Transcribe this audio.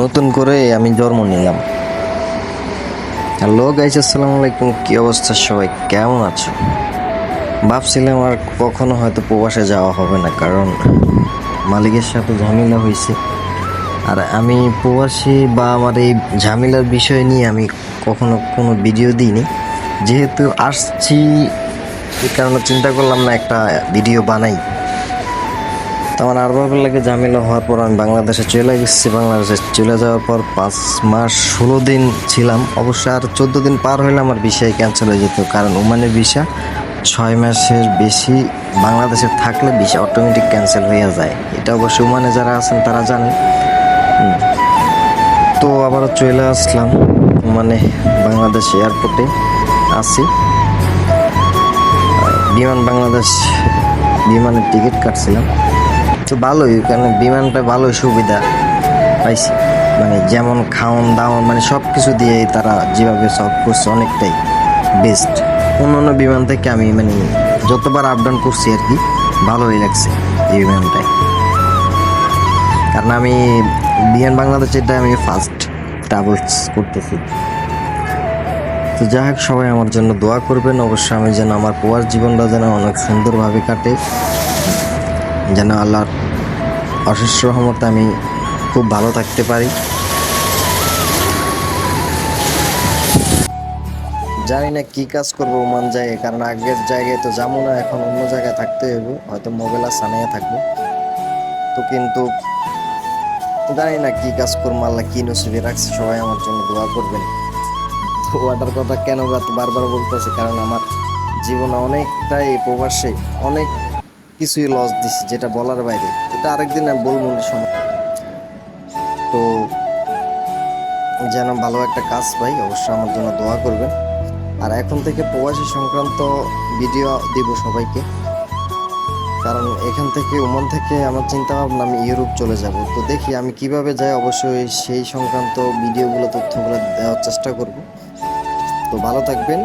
নতুন করে আমি জন্ম নিলাম। হ্যালো গাইস, আসসালামু আলাইকুম। কি অবস্থা সবাই, কেমন আছো? ভাবছিলাম আর কখনো হয়তো প্রবাসে যাওয়া হবে না, কারণ মালিকের সাথে ঝামেলা হয়েছে। আর আমি প্রবাসী বা আমার এই ঝামেলার বিষয় নিয়ে আমি কখনো কোনো ভিডিও দিইনি। যেহেতু আসছি, এই কারণে চিন্তা করলাম না একটা ভিডিও বানাই। আমার আর ভালো লাগে ঝামেলা হওয়ার পর আমি বাংলাদেশে চলে গেছি। বাংলাদেশে চলে যাওয়ার পর 5 মাস 16 দিন ছিলাম। অবশ্য আর 14 দিন পার হলে আমার ভিসাই ক্যান্সেল হয়ে যেত, কারণ ওমানের ভিসা 6 মাসের বেশি বাংলাদেশে থাকলে ভিসা অটোমেটিক ক্যান্সেল হয়ে যায়। এটা অবশ্য ওমানে যারা আছেন তারা জানেন। তো আবারও চলে আসলাম মানে বাংলাদেশ এয়ারপোর্টে আছি। বাংলাদেশ বিমানের টিকিট কাটছিলাম। তো ভালোই, কারণ বিমানটা ভালোই সুবিধা পাইছি, মানে যেমন খাওয়ান দাওয়ান মানে সব কিছু দিয়ে তারা যেভাবে সলভ করছে অনেকটাই বেস্ট। অন্য বিমান থেকে আমি মানে যতবার আপ ডাউন করছি আর কি, ভালোই লাগছে এই বিমানটায়। কারণ আমি বাংলাদেশ এটা আমি ফার্স্ট ট্রাভেলস করতেছি। তো যাই হোক, সবাই আমার জন্য দোয়া করবেন অবশ্যই, আমি যেন আমার প্রবাস জীবনটা যেন অনেক সুন্দরভাবে কাটে, যেন আল্লাহর অশেষ রহমতে আমি খুব ভালো থাকতে পারি। জানি না কি কাজ করবো ওমান জায়গায়, কারণ আগের জায়গায় তো যাবো না, এখন অন্য জায়গায় থাকতে হইব, হয়তো মোবাইল আর সানাইয়া থাকবো। তো কিন্তু জানি না কি কাজ করবো, আল্লাহ কি নসিবে রাখছে। সবাই আমার জন্য দোয়া করবেন। তো ওটার কথা কেন বারবার বলতেছি, কারণ আমার জীবনে অনেকটাই প্রবাসে অনেক কিছুই লস দিছি, যেটা বলার বাইরে। এটা আরেকদিন আমি বলবো সময়। তো যেন ভালো একটা কাজ পাই, অবশ্যই আমার জন্য দোয়া করবেন। আর এখন থেকে প্রবাসী সংক্রান্ত ভিডিও দিব সবাইকে, কারণ এখান থেকে ওমান থেকে আমার চিন্তা ভাবনা আমি ইউরোপ চলে যাব। তো দেখি আমি কিভাবে যাই, অবশ্যই সেই সংক্রান্ত ভিডিওগুলো তথ্যগুলো দেওয়ার চেষ্টা করব। তো ভালো থাকবেন।